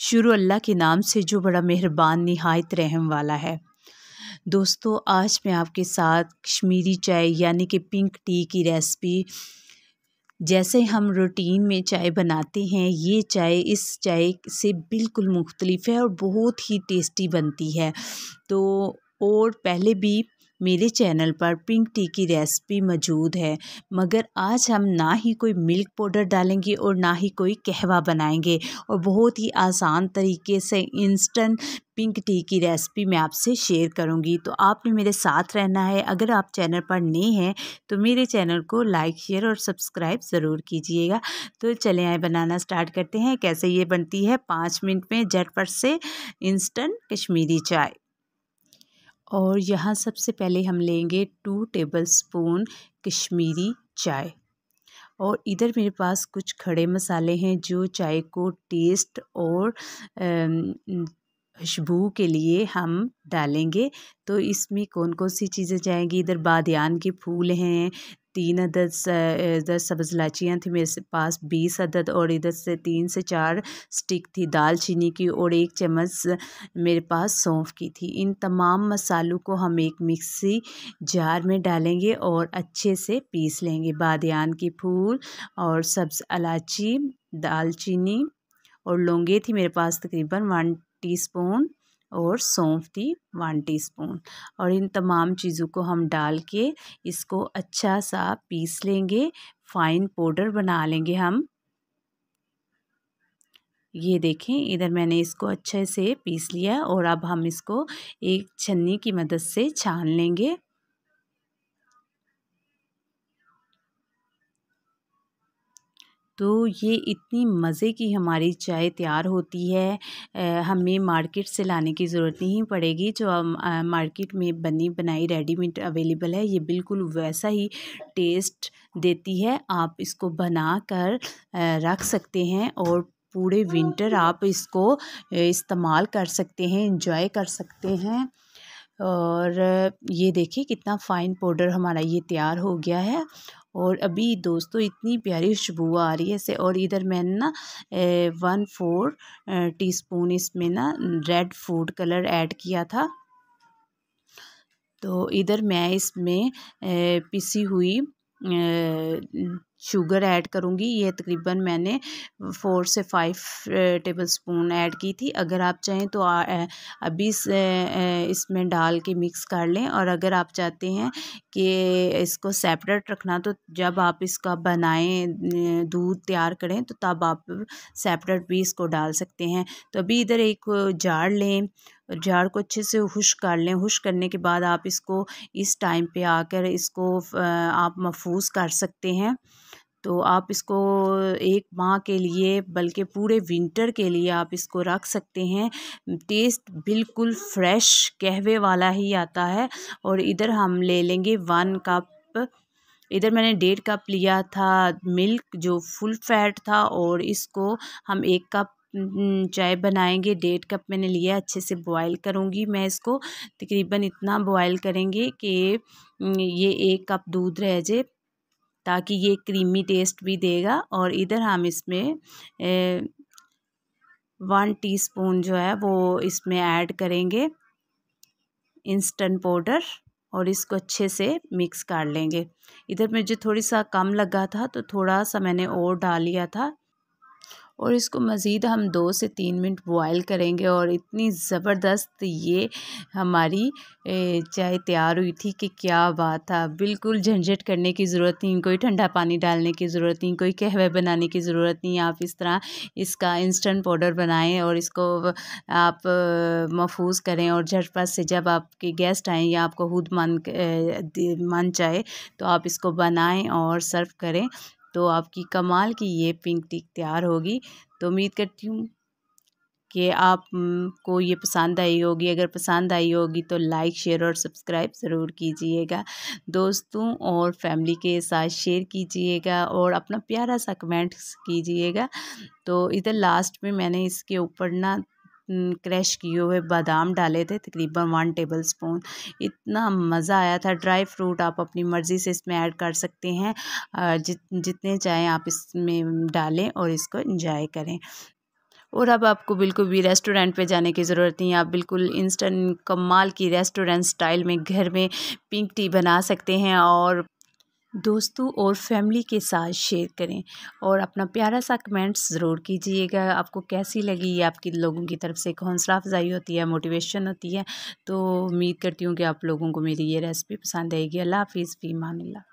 शुरू अल्लाह के नाम से जो बड़ा मेहरबान निहायत रहम वाला है। दोस्तों, आज मैं आपके साथ कश्मीरी चाय यानी कि पिंक टी की रेसिपी, जैसे हम रूटीन में चाय बनाते हैं, ये चाय इस चाय से बिल्कुल मुख्तलिफ है और बहुत ही टेस्टी बनती है। तो और पहले भी मेरे चैनल पर पिंक टी की रेसिपी मौजूद है, मगर आज हम ना ही कोई मिल्क पाउडर डालेंगे और ना ही कोई कहवा बनाएंगे और बहुत ही आसान तरीके से इंस्टेंट पिंक टी की रेसिपी मैं आपसे शेयर करूंगी। तो आपने मेरे साथ रहना है। अगर आप चैनल पर नए हैं तो मेरे चैनल को लाइक, शेयर और सब्सक्राइब ज़रूर कीजिएगा। तो चलें आए बनाना स्टार्ट करते हैं। कैसे ये बनती है 5 मिनट में झटपट से इंस्टेंट कश्मीरी चाय। और यहाँ सबसे पहले हम लेंगे 2 टेबलस्पून कश्मीरी चाय और इधर मेरे पास कुछ खड़े मसाले हैं जो चाय को टेस्ट और खुशबू के लिए हम डालेंगे। तो इसमें कौन कौन सी चीज़ें जाएंगी, इधर बादियान के फूल हैं, 3 अदद इधर सब्ज़ इलायचियाँ थी मेरे पास 20 अदद, और इधर से 3 से 4 स्टिक थी दालचीनी की, और 1 चम्मच मेरे पास सौंफ की थी। इन तमाम मसालों को हम एक मिक्सी जार में डालेंगे और अच्छे से पीस लेंगे। बादियान के फूल और सब्ज़ इलायची, दालचीनी और लौंगे थी मेरे पास तकरीबन 1 टीस्पून, और सौंफ थी 1 टीस्पून। और इन तमाम चीज़ों को हम डाल के इसको अच्छा सा पीस लेंगे, फाइन पाउडर बना लेंगे हम। ये देखें, इधर मैंने इसको अच्छे से पीस लिया और अब हम इसको एक छन्नी की मदद से छान लेंगे। तो ये इतनी मज़े की हमारी चाय तैयार होती है। हमें मार्केट से लाने की ज़रूरत नहीं पड़ेगी। जो मार्केट में बनी बनाई रेडीमेड अवेलेबल है, ये बिल्कुल वैसा ही टेस्ट देती है। आप इसको बना कर रख सकते हैं और पूरे विंटर आप इसको इस्तेमाल कर सकते हैं, एंजॉय कर सकते हैं। और ये देखिए कितना फ़ाइन पाउडर हमारा ये तैयार हो गया है। और अभी दोस्तों इतनी प्यारी खुशबू आ रही है इससे। और इधर मैंने ना 1/4 टीस्पून इसमें ना रेड फूड कलर ऐड किया था। तो इधर मैं इसमें पिसी हुई शुगर ऐड करूँगी। ये तकरीबन मैंने 4 से 5 टेबलस्पून ऐड की थी। अगर आप चाहें तो अभी इसमें डाल के मिक्स कर लें, और अगर आप चाहते हैं कि इसको सेपरेट रखना तो जब आप इसका बनाएं दूध तैयार करें तो तब आप सेपरेट भी इसको डाल सकते हैं। तो अभी इधर एक जार लें, जार को अच्छे से खुश्क कर लें। खुश्क करने के बाद आप इसको इस टाइम पे आकर इसको आप महफूज कर सकते हैं। तो आप इसको 1 माह के लिए बल्कि पूरे विंटर के लिए आप इसको रख सकते हैं। टेस्ट बिल्कुल फ्रेश कहवे वाला ही आता है। और इधर हम ले लेंगे 1 कप, इधर मैंने 1.5 कप लिया था मिल्क जो फुल फैट था, और इसको हम 1 कप चाय बनाएंगे। 1.5 कप मैंने लिया, अच्छे से बॉयल करूँगी मैं इसको। तकरीबन इतना बॉयल करेंगे कि ये 1 कप दूध रह जाए, ताकि ये क्रीमी टेस्ट भी देगा। और इधर हम इसमें 1 टीस्पून जो है वो इसमें ऐड करेंगे इंस्टेंट पाउडर, और इसको अच्छे से मिक्स कर लेंगे। इधर मुझे थोड़ी सा कम लगा था तो थोड़ा सा मैंने और डाल लिया था। और इसको मज़ीद हम 2 से 3 मिनट बॉयल करेंगे। और इतनी ज़बरदस्त ये हमारी चाय तैयार हुई थी कि क्या बात था। बिल्कुल झंझट करने की ज़रूरत नहीं, कोई ठंडा पानी डालने की ज़रूरत नहीं, कोई कहवे बनाने की ज़रूरत नहीं। आप इस तरह इसका इंस्टेंट पाउडर बनाएं और इसको आप महफूज करें, और झटपट से जब आपके गेस्ट आएँ या आपको खुद मन चाहे तो आप इसको बनाएं और सर्व करें। तो आपकी कमाल की ये पिंक टी तैयार होगी। तो उम्मीद करती हूँ कि आप को ये पसंद आई होगी। अगर पसंद आई होगी तो लाइक, शेयर और सब्सक्राइब ज़रूर कीजिएगा। दोस्तों और फैमिली के साथ शेयर कीजिएगा और अपना प्यारा सा कमेंट कीजिएगा। तो इधर लास्ट में मैंने इसके ऊपर ना क्रश किए हुए बादाम डाले थे तकरीबन 1 टेबलस्पून। इतना मज़ा आया था। ड्राई फ्रूट आप अपनी मर्ज़ी से इसमें ऐड कर सकते हैं, जितने चाहें आप इसमें डालें और इसको एंजॉय करें। और अब आपको बिल्कुल भी रेस्टोरेंट पे जाने की ज़रूरत नहीं है। आप बिल्कुल इंस्टेंट कमाल की रेस्टोरेंट स्टाइल में घर में पिंक टी बना सकते हैं और दोस्तों और फैमिली के साथ शेयर करें और अपना प्यारा सा कमेंट्स ज़रूर कीजिएगा। आपको कैसी लगी, ये आपकी लोगों की तरफ से एक हौसला अफजाई होती है, मोटिवेशन होती है। तो उम्मीद करती हूँ कि आप लोगों को मेरी ये रेसिपी पसंद आएगी। अल्लाह हाफ़िज़, फ़ी अमान अल्लाह।